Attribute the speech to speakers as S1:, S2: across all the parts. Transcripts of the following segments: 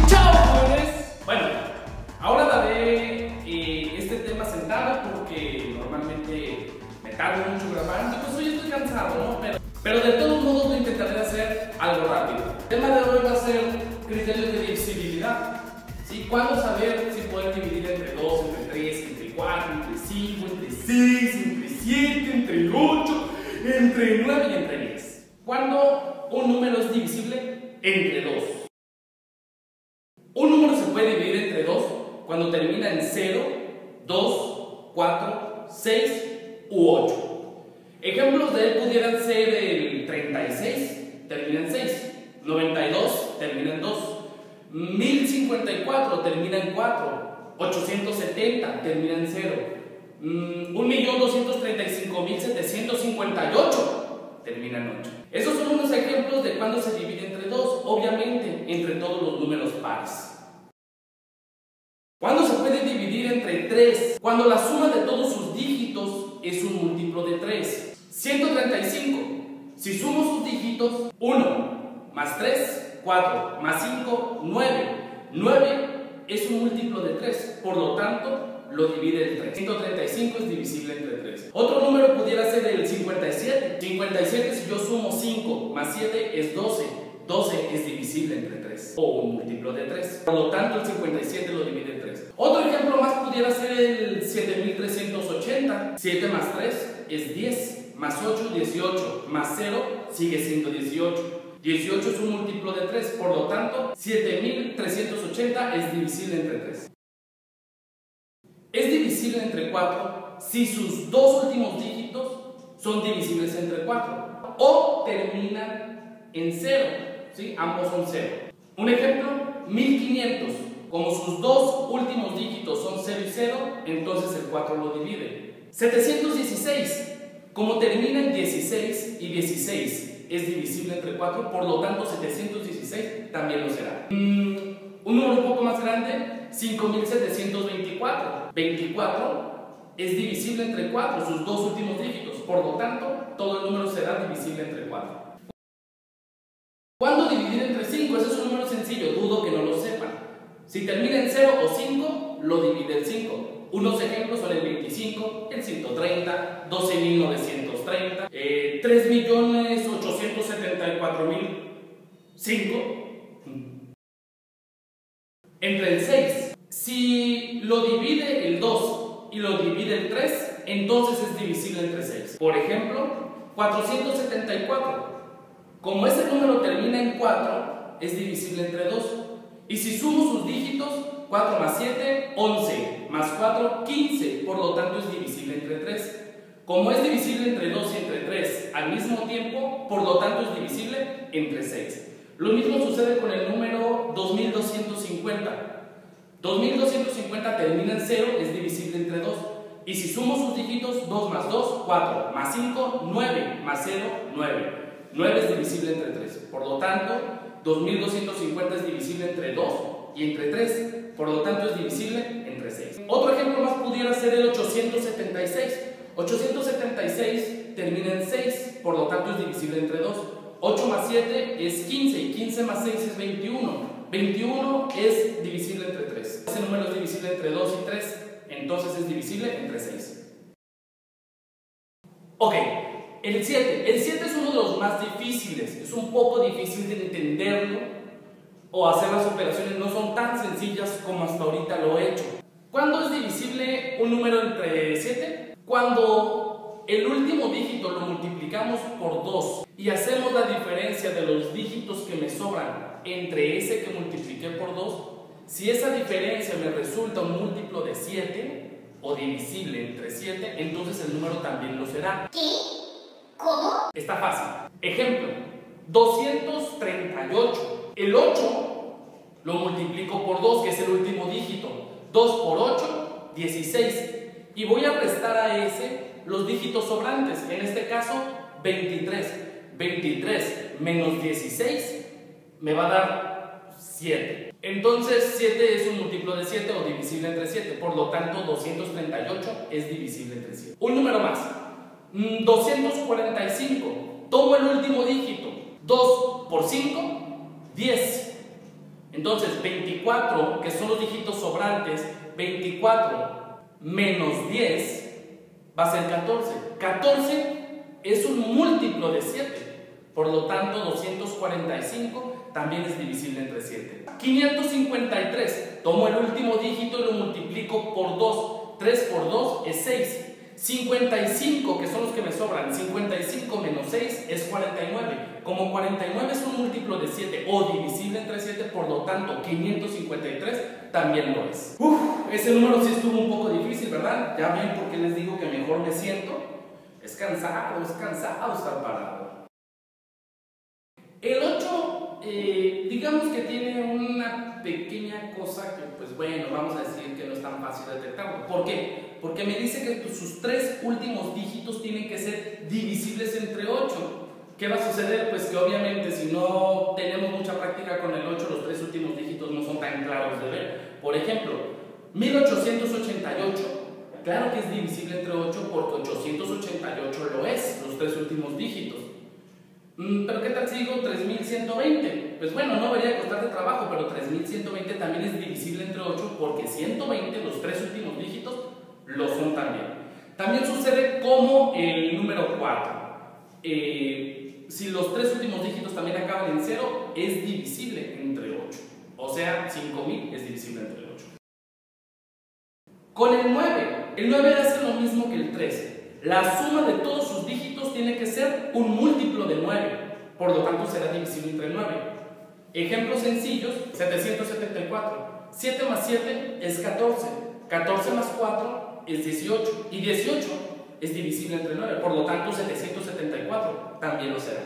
S1: ¡Chao, jóvenes! Bueno, ahora daré este tema sentado porque normalmente me tardo mucho grabando, pues hoy estoy cansado, ¿no? Pero de todos modos lo intentaré hacer algo rápido. El tema de hoy va a ser criterios de divisibilidad. ¿Sí? ¿Cuándo saber si poder dividir entre 2, entre 3, entre 4, entre 5, entre 6, entre 7, entre 8, entre 9 y entre 10? ¿Cuándo un número es divisible entre 2? Un número se puede dividir entre 2 cuando termina en 0, 2, 4, 6 u 8. Ejemplos de él pudieran ser el 36, termina en 6, 92, termina en 2, 1054, termina en 4, 870, termina en 0, 1.235.758, termina en 8. Esos son unos ejemplos de cuando se divide entre 2, obviamente entre todos los números pares. ¿Cuándo se puede dividir entre 3? Cuando la suma de todos sus dígitos es un múltiplo de 3. 135. Si sumo sus dígitos, 1 más 3, 4 más 5, 9. 9 es un múltiplo de 3, por lo tanto lo divide el 3. 135 es divisible entre 3. Otro número pudiera ser el 57. 57, si yo sumo 5 más 7 es 12. 12 es divisible entre 3, o un múltiplo de 3. Por lo tanto, el 57 lo divide en 3. Otro ejemplo más pudiera ser el 7380. 7 más 3 es 10, más 8, 18, más 0 sigue siendo 18. 18 es un múltiplo de 3, por lo tanto, 7380 es divisible entre 3. Es divisible entre 4 si sus dos últimos dígitos son divisibles entre 4 o terminan en 0. ¿Sí? Ambos son 0. Un ejemplo, 1500. Como sus dos últimos dígitos son 0 y 0, entonces el 4 lo divide. 716. Como termina en 16 y 16 es divisible entre 4, por lo tanto 716 también lo será. Un número un poco más grande, 5724. 24 es divisible entre 4, sus dos últimos dígitos, por lo tanto todo el número será divisible entre 4. ¿Cuándo dividir entre 5? Ese es un número sencillo, dudo que no lo sepan. Si termina en 0 o 5, lo divide el 5. Unos ejemplos son el 25, el 130, 12.930, 3.874.005. Entre el 6. Si lo divide el 2 y lo divide el 3, entonces es divisible entre 6. Por ejemplo, 474. Como ese número termina en 4, es divisible entre 2. Y si sumo sus dígitos, 4 más 7, 11, más 4, 15. Por lo tanto, es divisible entre 3. Como es divisible entre 2 y entre 3 al mismo tiempo, por lo tanto, es divisible entre 6. Lo mismo sucede con el número 2250. 2250 termina en 0, es divisible entre 2. Y si sumo sus dígitos, 2 más 2, 4, más 5, 9, más 0, 9. 9 es divisible entre 3, por lo tanto 2250 es divisible entre 2 y entre 3, por lo tanto es divisible entre 6. Otro ejemplo más pudiera ser el 876. 876 termina en 6, por lo tanto es divisible entre 2. 8 más 7 es 15 y 15 más 6 es 21. 21 es divisible entre 3. Ese número es divisible entre 2 y 3, entonces es divisible entre 6. Ok. El 7. El 7 es uno de los más difíciles. Es un poco difícil de entenderlo o hacer las operaciones. No son tan sencillas como hasta ahorita lo he hecho. ¿Cuándo es divisible un número entre 7? Cuando el último dígito lo multiplicamos por 2 y hacemos la diferencia de los dígitos que me sobran entre ese que multipliqué por 2. Si esa diferencia me resulta un múltiplo de 7 o divisible entre 7, entonces el número también lo será.
S2: ¿Qué? ¿Cómo?
S1: Está fácil. Ejemplo, 238. El 8 lo multiplico por 2, que es el último dígito. 2 por 8, 16. Y voy a restar a ese los dígitos sobrantes. En este caso, 23. 23 menos 16 me va a dar 7. Entonces, 7 es un múltiplo de 7 o divisible entre 7. Por lo tanto, 238 es divisible entre 7. Un número más. 245. tomo el último dígito. 2 por 5, 10. Entonces 24, que son los dígitos sobrantes, 24 menos 10 va a ser 14. 14 es un múltiplo de 7. Por lo tanto, 245 también es divisible entre 7. 553. Tomo el último dígito y lo multiplico por 2. 3 por 2 es 6. 55, que son los que me sobran. 55 menos 6 es 49. Como 49 es un múltiplo de 7 o divisible entre 7, por lo tanto, 553 también lo es. Ese número sí estuvo un poco difícil, ¿verdad? Ya ven por qué les digo que mejor me siento. Es cansado estar parado. El 8, digamos que tiene una pequeña cosa que, pues bueno, vamos a decir que no es tan fácil detectarlo. ¿Por qué? Porque me dice que sus 3 últimos dígitos tienen que ser divisibles entre 8. ¿Qué va a suceder? Pues que obviamente si no tenemos mucha práctica con el 8, los 3 últimos dígitos no son tan claros de ver. Por ejemplo, 1888, claro que es divisible entre 8 porque 888 lo es, los 3 últimos dígitos. Pero ¿qué tal si digo 3120? Pues bueno, no debería costarte trabajo, pero 3120 también es divisible entre 8 porque 120, los 3 últimos dígitos, lo son también. También sucede como el número 4. Si los 3 últimos dígitos también acaban en 0, es divisible entre 8. O sea, 5000 es divisible entre 8. Con el 9 hace lo mismo que el 3. La suma de todos sus dígitos tiene que ser un múltiplo de 9, por lo tanto será divisible entre 9. Ejemplos sencillos: 774. 7 más 7 es 14. 14 más 4 es 18. Y 18 es divisible entre 9, por lo tanto 774 también lo será.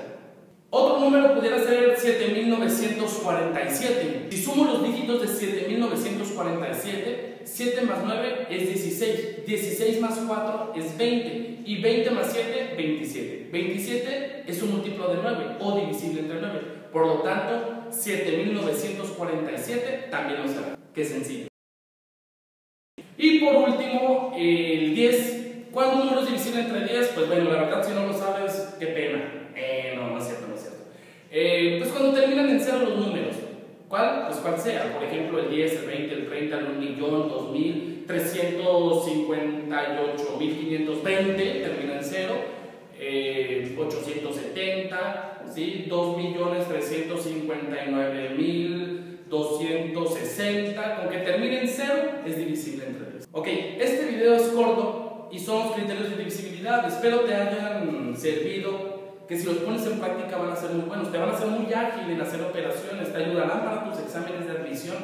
S1: Otro número pudiera ser 7947. Si sumo los dígitos de 7947, 7 más 9 es 16. 16 más 4 es 20. Y 20 más 7, 27. 27 es un múltiplo de 9 o divisible entre 9. Por lo tanto, 7947 también lo será. Qué sencillo. Y por último, el 10. ¿Cuál número es divisible entre 10? Pues bueno, la verdad, si no lo sabes, qué pena. No es cierto. Pues cuando terminan en 0 los números. ¿Cuál? Pues cual sea. Por ejemplo, el 10, el 20, el 30, el 1.000.000, 2.000, 358.520 termina en 0. 870, ¿sí? 2.359.260. Con que termine en 0 es divisible entre 10. Ok, este video es corto y son los criterios de divisibilidad. Espero te hayan servido, que si los pones en práctica van a ser muy buenos, te van a hacer muy ágil en hacer operaciones, te ayudarán para tus exámenes de admisión.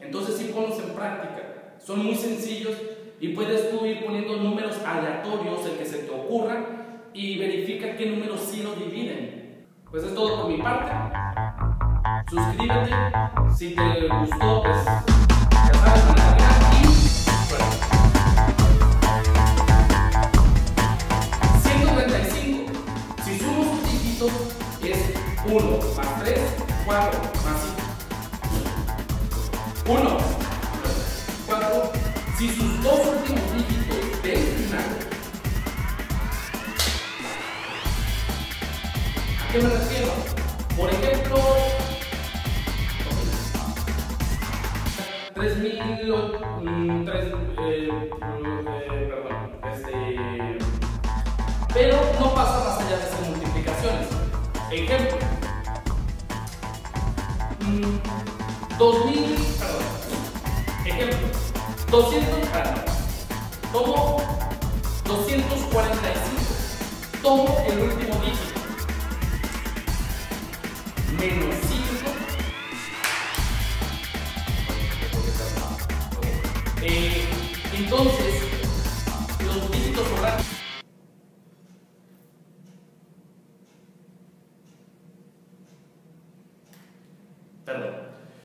S1: Entonces sí, ponlos en práctica, son muy sencillos y puedes tú ir poniendo números aleatorios, el que se te ocurra, y verifica qué números sí lo dividen. Pues es todo por mi parte. Suscríbete, si te gustó, pues ya sabes, y fuera. 135. Si sumo sus dígitos es 1 más 3, 4 más 5. 1, 4. Si sus dos últimos dígitos del final, ¿a qué me refiero? Por ejemplo, 3000, pero no pasa más allá de esas multiplicaciones. Ejemplo, 200, tomo 245, tomo el último dígito, menos 5, entonces